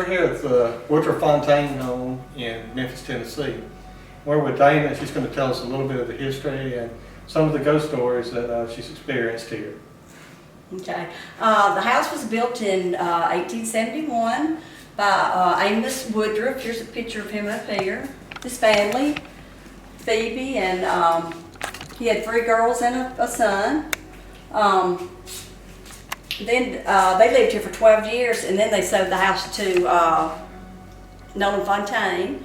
We're here at the Woodruff-Fontaine home in Memphis, Tennessee. We're with Dana. She's going to tell us a little bit of the history and some of the ghost stories that she's experienced here. Okay. The house was built in 1871 by Amos Woodruff. Here's a picture of him up here. His family, Phoebe, and he had 3 girls and a son. Then they lived here for 12 years, and then they sold the house to Wodruff-Fontaine.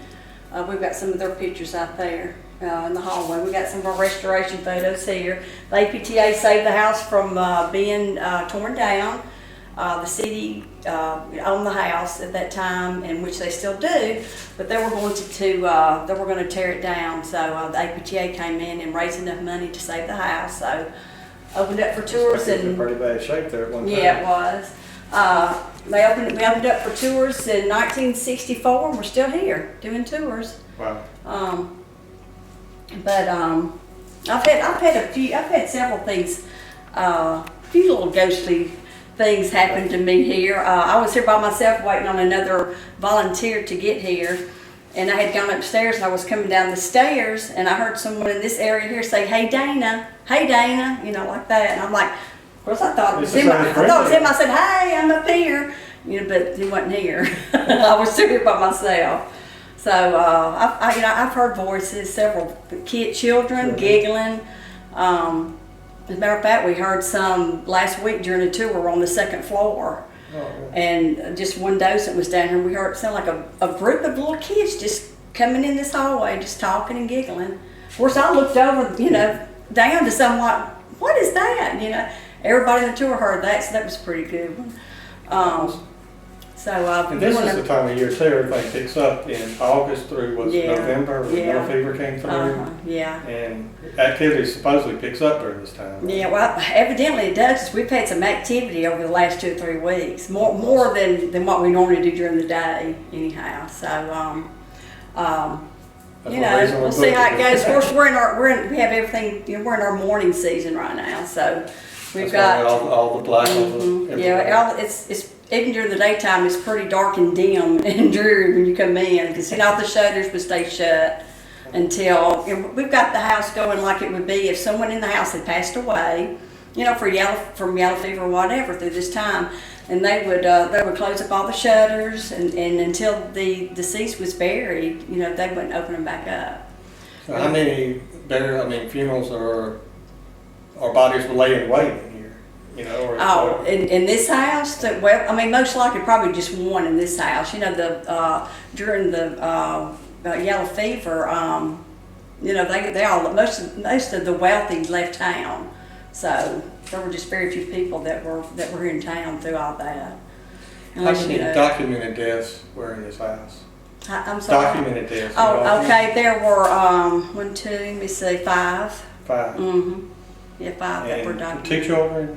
We've got some of their pictures out there in the hallway. We've got some of our restoration photos here. The APTA saved the house from being torn down. The city owned the house at that time, in which they still do, but they were going to tear it down. So the APTA came in and raised enough money to save the house. So opened up for tours. It was in pretty bad shape there at one time. Yeah, it was. We opened up for tours in 1964, and we're still here doing tours. Wow. I've had several things, a few little ghostly things happen to me here. I was here by myself waiting on another volunteer to get here, and I had gone upstairs and I was coming down the stairs and I heard someone in this area here say, "Hey Dana," you know, like that. And I'm like, of course I thought it was him. I said, "Hey, I'm up here," you know, but he wasn't here. I was still here by myself. So I've heard voices, several children giggling. As a matter of fact, we heard some last week during the tour. We're on the 2nd floor. Oh, And just one docent was down here. We heard it sound like a group of little kids just coming in this hallway, just talking and giggling. Of course, I looked over, you know, down to some like, what is that? You know, everybody in the tour heard that, so that was a pretty good one. and this is the time of year too. Everything picks up in August through November when yellow fever came through. Yeah. And activity supposedly picks up during this time. Yeah, well, evidently it does. We've had some activity over the last 2 or 3 weeks, more than what we normally do during the day, anyhow. So, you know, we'll see how it goes. Of course, we have everything. You know, we're in our morning season right now, so we've got all the black. Yeah, it's even during the daytime, it's pretty dark and dim and dreary when you come in, because you know the shutters would stay shut until, you know, we've got the house going like it would be if someone in the house had passed away, you know, from yellow fever or whatever through this time, and they would close up all the shutters, and until the deceased was buried, you know, they wouldn't open them back up. So how many funerals or bodies were laying in wait in here? You know, in this house, well, I mean, most likely probably just one in this house. You know, during the yellow fever, you know, they all most of the wealthy left town, so there were just very few people that were here in town through all that. How many documented deaths were in this house? I'm sorry. Documented deaths. Oh, okay. There were 1, 2, let me see, 5. 5. Mm-hmm. Yeah, 5 that were documented. 2 children.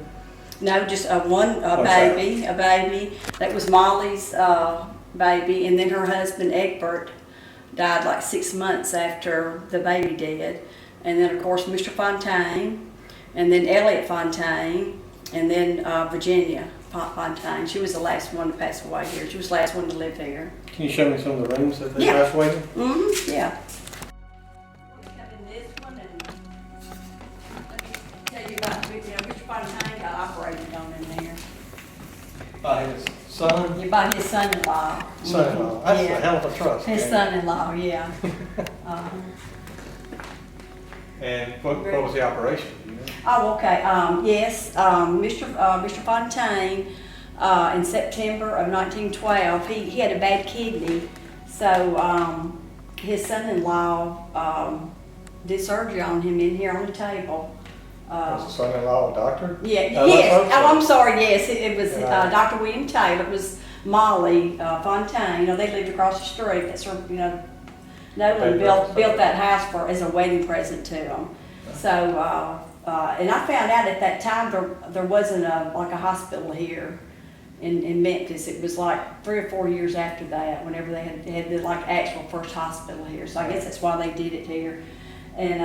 No, just one baby. A baby. That was Molly's baby, and then her husband Egbert died like 6 months after the baby did. And then of course Mr. Fontaine, and then Elliot Fontaine, and then Virginia Fontaine. She was the last one to pass away here. She was the last one to live here. Can you show me some of the rooms that they passed away in? Mm-hmm. Yeah. Mr. Fontaine got operated on in there. By his son? By his son-in-law. Son-in-law. That's a hell of a trust. His son-in-law, yeah. And what was the operation? Do you know? Oh, okay. Yes, Mr. Fontaine, in September of 1912, he had a bad kidney, so his son-in-law did surgery on him in here on the table. Was the son-in-law a doctor? Yeah, yes. Oh, I'm sorry. Yes, it was Dr. William Taylor. It was Molly Fontaine. You know, they lived across the street. That's where, you know, Nolan built that house as a wedding present to them. So, and I found out at that time there wasn't like a hospital here in Memphis. It was like 3 or 4 years after that, whenever they had the like actual first hospital here. So I guess that's why they did it here. And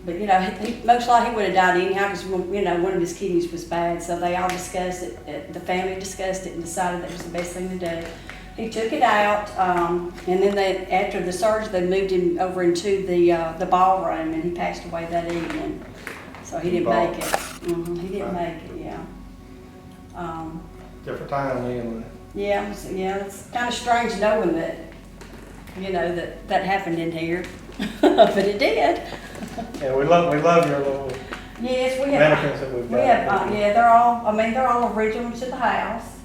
but you know, most likely he would have died anyhow, because you know, one of his kidneys was bad. So they all discussed it. The family discussed it and decided that was the best thing to do. He took it out, and then after the surgery, they moved him over into the ballroom, and he passed away that evening. So he didn't make it. He didn't make it. Yeah. Different time then. Yeah. It's kind of strange knowing that, that happened in here, but it did. Yeah, we love your little Yes, we have. mannequins that we've got. Yeah, they're all original to the house.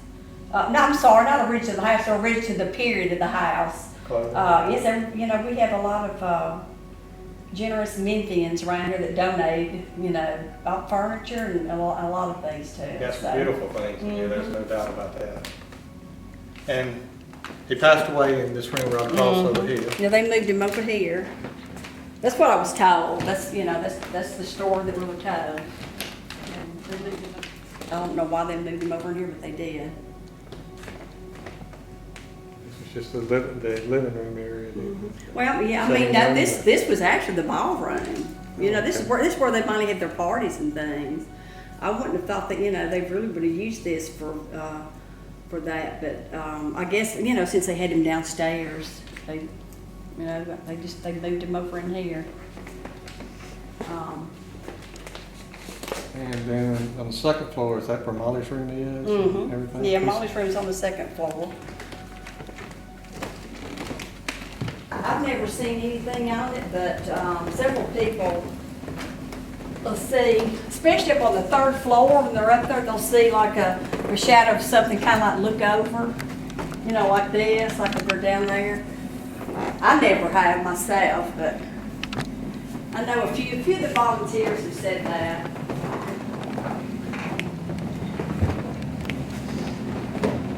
No, I'm sorry, not original to the house, they're original to the period of the house. Yes, we have a lot of generous Memphians around here that donate, furniture and a lot of things too. Got some beautiful things in here, there's no doubt about that. And he passed away in this room right across over here. Yeah, they moved him over here. That's what I was told. That's the story that we were told. I don't know why they moved him over here, but they did. This is just the living room area. Well, yeah, I mean, no, this was actually the ballroom. This is where they finally had their parties and things. I wouldn't have thought that they really would have used this for that, but I guess since they had him downstairs, they moved him over in here. And then on the second floor, is that where Molly's room is? And everything? Yeah, Molly's room's on the second floor. I've never seen anything on it, but several people will see, especially up on the third floor, when they're up there, they'll see like a shadow of something kind of like look over, like this, like if they're down there. I never have myself, but I know a few of the volunteers have said that.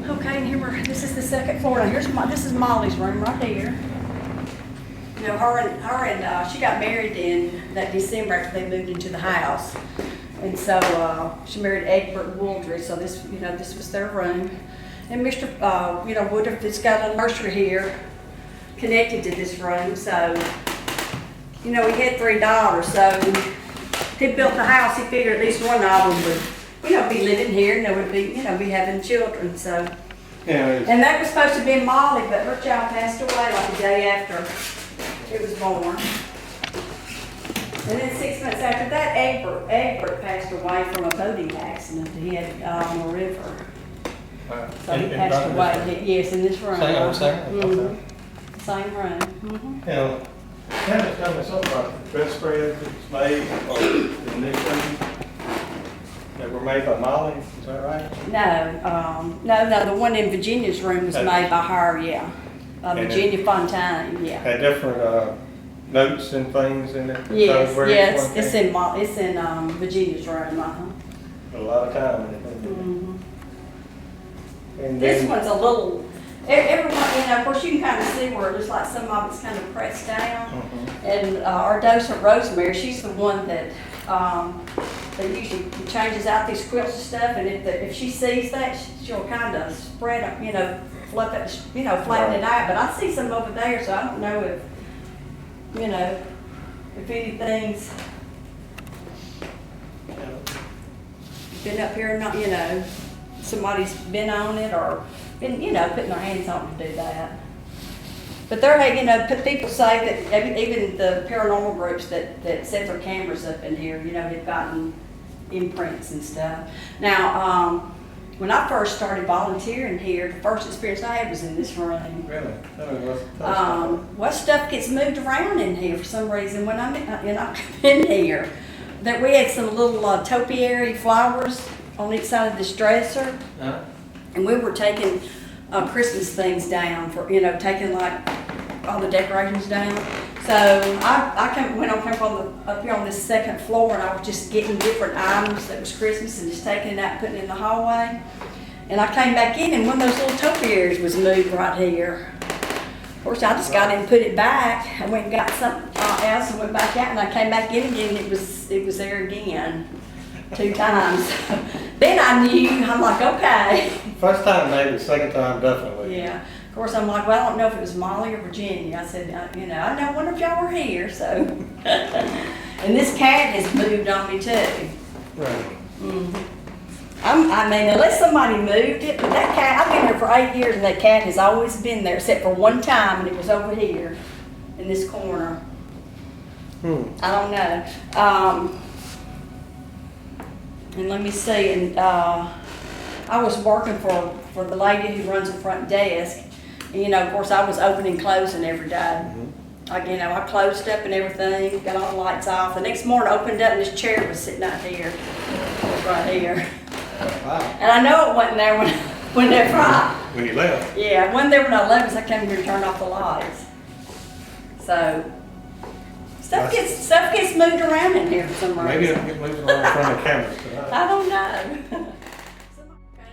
Okay, and this is the second floor. Now this is Molly's room right here. Her and she got married in that December after they moved into the house, and so she married Egbert Woodruff. So this was their room, and Mr. Woodruff has got a nursery here connected to this room. So he had 3 daughters. So he built the house. He figured at least one of them would be living here, and they would be be having children. So and that was supposed to be Molly, but her child passed away like the day after it was born. And then 6 months after that, Egbert passed away from a boating accident that he had on the river. So he passed away. Yes, in this room. Same room. Tell me something about the bedspread that's made in this room that were made by Molly. Is that right? No. The one in Virginia's room was made by her. Yeah. Wodruff-Fontaine, yeah. Had different notes and things in it? Yes, it's in Virginia's room, A lot of time in it. And this one's a little, everyone, of course you can kind of see where it looks like some of it's kind of pressed down. And our docent Rosemary, she's the one that usually changes out these quilts and stuff, and if she sees that, she'll kind of spread them, fluff it, flatten it out. But I see some over there, so I don't know if anything's been up here or not. Somebody's been on it or been, putting their hands on it to do that. But people say that even the paranormal groups that set their cameras up in here, they've gotten imprints and stuff. Now, when I first started volunteering here, the first experience I had was in this room. Really? Stuff gets moved around in here for some reason. When I'm in here, that we had some little topiary flowers on each side of this dresser, and we were taking Christmas things down for taking like all the decorations down. So I went up here on this second floor, and I was just getting different items that was Christmas and just taking it out and putting it in the hallway. And I came back in, and one of those little topiaries was moved right here. Of course, I just got it and put it back. I went and got something else and went back out, and I came back in again, and it was there again 2 times. Then I knew, I'm like, okay. First time maybe, second time definitely. Yeah. Of course, I'm like, well, I don't know if it was Molly or Virginia. I said, I know one of y'all were here, so. And this cat has moved on me too. Right. I mean, unless somebody moved it, but that cat, I've been here for 8 years and that cat has always been there, except for one time, and it was over here in this corner. I don't know. And let me see, and I was working for the lady who runs the front desk. And, you know, of course, I was opening and closing every day. Like, you know, I closed up and everything, got all the lights off. The next morning, I opened up and this chair was sitting out here, right here. Wow. And I know it wasn't there when they fried. When you left. Yeah, it wasn't there when I left because I came here to turn off the lights. So, stuff gets moved around in here for some reason. Maybe it'll get moved around in front of the cameras tonight. I don't know.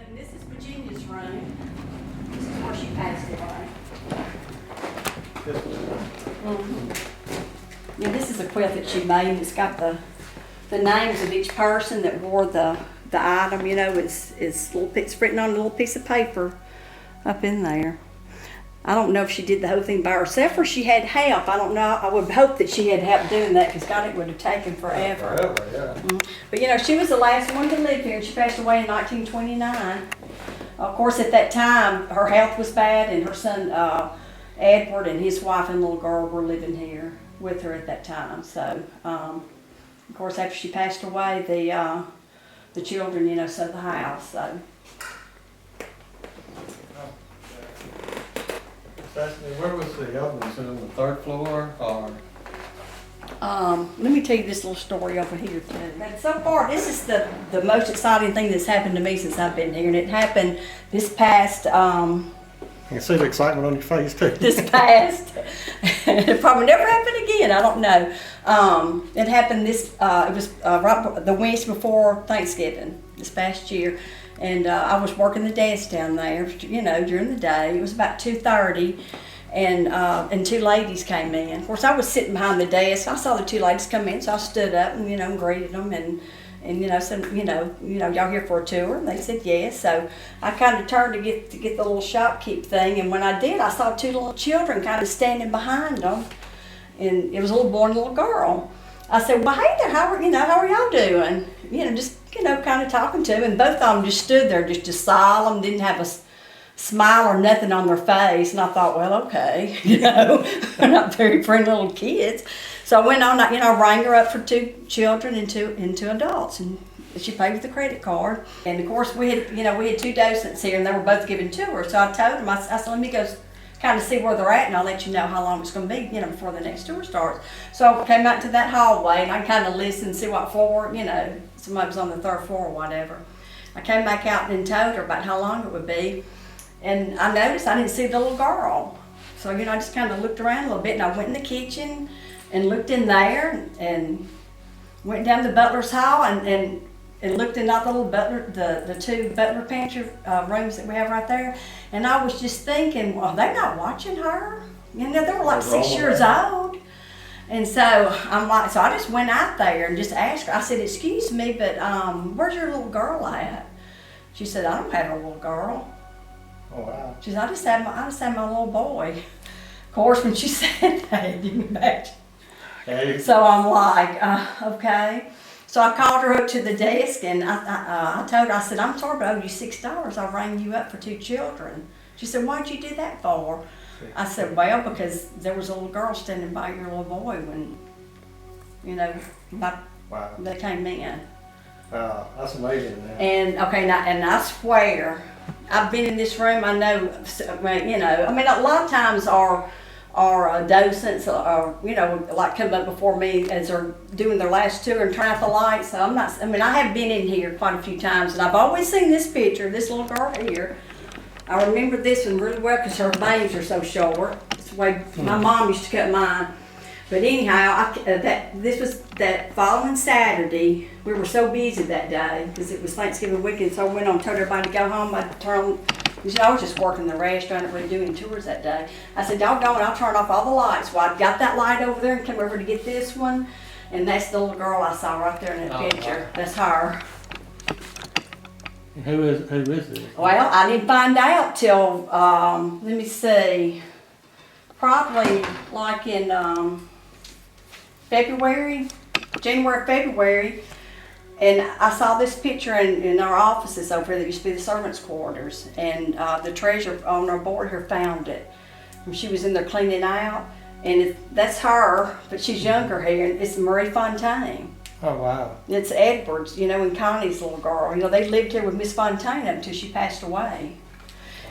And this is Virginia's room. This is where she passed away. Yeah, this is a quilt that she made. It's got the names of each person that wore the item. You know, it's written on a little piece of paper up in there. I don't know if she did the whole thing by herself or she had help. I don't know. I would hope that she had help doing that because God, it would have taken forever. Yeah. But you know, she was the last one to live here. She passed away in 1929. Of course, at that time, her health was bad, and her son Edward and his wife and little girl were living here with her at that time. So, of course, after she passed away, the children, you know, sold the house. So. Where was the other one? Was it on the third floor or? Let me tell you this little story over here too. And so far, this is the most exciting thing that's happened to me since I've been here, and it happened this past. I can see the excitement on your face too. This past, it probably never happened again. I don't know. It happened this. It was right the Wednesday before Thanksgiving this past year. And I was working the desk down there, you know, during the day. It was about 2:30, and two ladies came in. Of course, I was sitting behind the desk. I saw the two ladies come in, so I stood up and, you know, greeted them and you know, said, you know, y'all here for a tour? And they said yes. So I kind of turned to get the little shopkeep thing, and when I did, I saw two little children kind of standing behind them, and it was a little boy and a little girl. I said, well, hey there, how are y'all doing? You know, just, you know, kind of talking to them, and both of them just stood there, just solemn, didn't have a smile or nothing on their face, and I thought, well, okay, you know, they're not very friendly little kids. So I went on, you know, I rang her up for two children and two adults, and she paid with a credit card. And of course, we had two docents here, and they were both giving tours. So I told them, I said, let me go kind of see where they're at, and I'll let you know how long it's going to be, you know, before the next tour starts. So I came out to that hallway, and I kind of listened, see what floor, you know, somebody was on the third floor or whatever. I came back out and told her about how long it would be, and I noticed I didn't see the little girl. So, you know, I just kind of looked around a little bit, and I went in the kitchen and looked in there, and went down the butler's hall and looked in all the little butler, the two butler pantry rooms that we have right there. And I was just thinking, well, they're not watching her. You know, they were like 6 years old. And so I'm like, so I just went out there and just asked her. I said, excuse me, but where's your little girl at? She said, I don't have a little girl. Oh wow. She said, I just have my little boy. Of course, when she said that, it didn't match. Hey. So I'm like, okay. So I called her up to the desk, and I told her, I said, I'm sorry, but I owe you $6. I rang you up for two children. She said, why'd you do that for? I said, well, because there was a little girl standing by your little boy when, you know, Wow. they came in. Wow, that's amazing, man. And, okay, now, and I swear, I've been in this room, I know, you know, I mean, a lot of times our docents, you know, like come up before me as they're doing their last tour and turn out the lights. So I have been in here quite a few times, and I've always seen this picture, this little girl here. I remember this one really well because her bangs are so short. It's the way my mom used to cut mine. But anyhow, this was that following Saturday. We were so busy that day because it was Thanksgiving weekend, so I went on and told everybody to go home. I was just working the restaurant and doing tours that day. I said, y'all go and I'll turn off all the lights. Well, I got that light over there and came over to get this one. And that's the little girl I saw right there in that picture. Wow. That's her. Who is this? Well, I didn't find out till, let me see, probably like in January, February. And I saw this picture in our offices over there that used to be the servants' quarters, and the treasurer on our board here found it. And she was in there cleaning out, and that's her, but she's younger here, and it's Marie Fontaine. Oh, wow. It's Edwards, you know, and Connie's little girl. You know, they lived here with Miss Fontaine up until she passed away.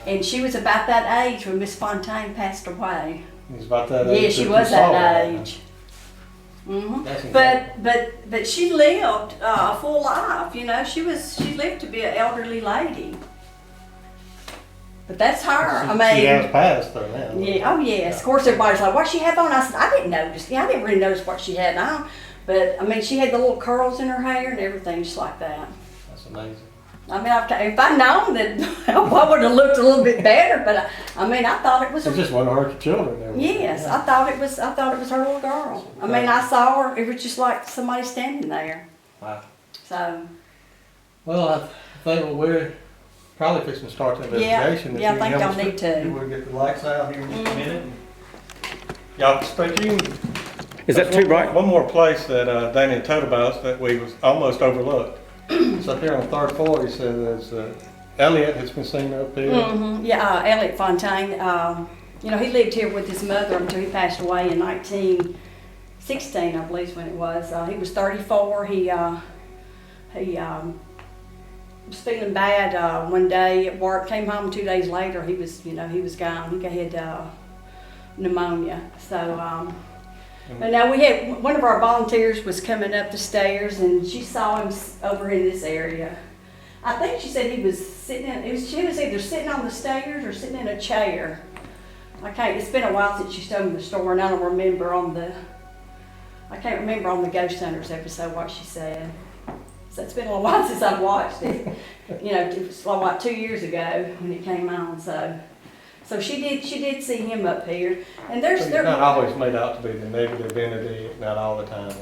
And she was about that age when Miss Fontaine passed away. He was about that age. Yeah, she was that age. But she lived a full life, you know. She lived to be an elderly lady. But that's her. She has passed though now. Yeah. Oh yes. Of course, everybody's like, "What she have on?" I said, "I didn't notice. Yeah, I didn't really notice what she had on." But I mean, she had the little curls in her hair and everything, just like that. That's amazing. I mean, if I'd known that, I would have looked a little bit better. But I mean, I thought it was. It's just one of her children. There. Yes, yeah. I thought it was her little girl. I mean, I saw her. It was just like somebody standing there. Wow. So. Well, I think we're probably fixing to start the investigation. Yeah, I think y'all need to. We'll get the lights out here in just a minute. Y'all expect you. Is that too bright? One more place that Danny had told about us that we was almost overlooked. It's up here on the third floor. He said there's Elliot has been seen up here. Mm-hmm. Yeah, Elliot Fontaine. You know, he lived here with his mother until he passed away in 1916, I believe, when it was. He was 34. He was feeling bad one day at work. Came home 2 days later. He was gone. He had pneumonia. So. But now we had one of our volunteers was coming up the stairs, and she saw him over in this area. I think she said he was sitting in. She was either sitting on the stairs or sitting in a chair. It's been a while since she told me the story, and I don't remember I can't remember on the Ghost Hunters episode what she said. So it's been a while since I've watched it. You know, it was like 2 years ago when it came on. So she did see him up here, and He's not always made out to be the negative entity, not all the time.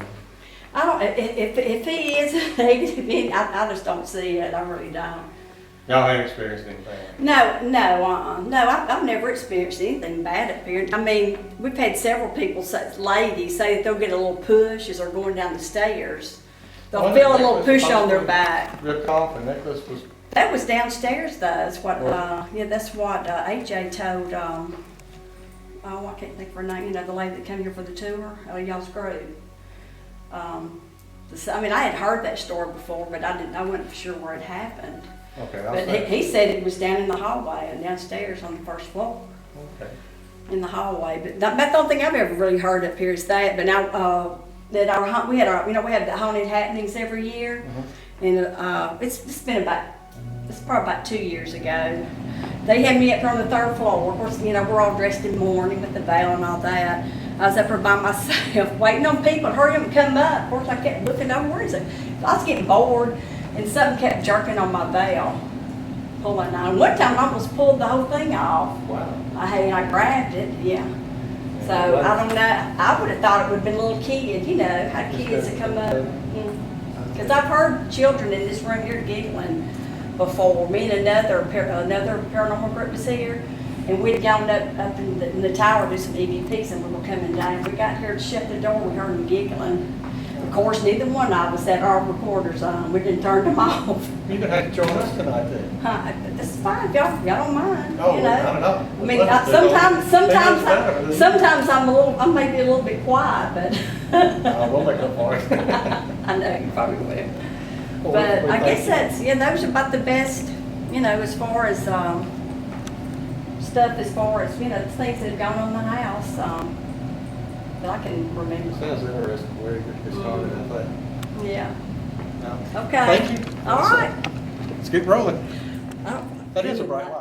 I don't. If he is a negative, I just don't see it. I really don't. Y'all haven't experienced anything? No. I've never experienced anything bad up here. I mean, we've had several people, ladies, say that they'll get a little push as they're going down the stairs. They'll feel a little push on their back. Ripped off, and necklace was. That was downstairs, though. That's what. That's what AJ told. I can't think of her name. You know, the lady that came here for the tour. Y'all's group. I mean, I had heard that story before, but I wasn't sure where it happened. Okay. But he said it was down in the hallway and downstairs on the first floor. Okay. In the hallway, but that's the only thing I've ever really heard up here is that. But now we have the haunted happenings every year, and it's probably about 2 years ago. They had me up here on the third floor. Of course, you know, we're all dressed in mourning with the veil and all that. I was up there by myself, waiting on people to hurry up and come up. Of course, I kept looking over, where is it? I was getting bored, and something kept jerking on my veil, pulling on. One time, I almost pulled the whole thing off. Wow. I grabbed it, yeah. So, I don't know. I would have thought it would have been a little kid, you know, had kids that come up. Because I've heard children in this room here giggling before. Me and another paranormal group was here, and we'd gone up in the tower to do some EVPs, and we were coming down. We got here to shut the door, we heard them giggling. Of course, neither one of us had our recorders on. We didn't turn them off. You can have to join us tonight, then. This is fine, y'all don't mind. Oh, you know. I don't know. I mean, sometimes I'm maybe a little bit quiet, but. We'll make up for it. I know you probably will. But I guess those are about the best, you know, as far as stuff, as far as, you know, the things that have gone on in the house that I can remember. Sounds interesting where you get started, I think. Yeah. No. Okay. Thank you. All right. Let's get rolling. Oh, That is a bright light.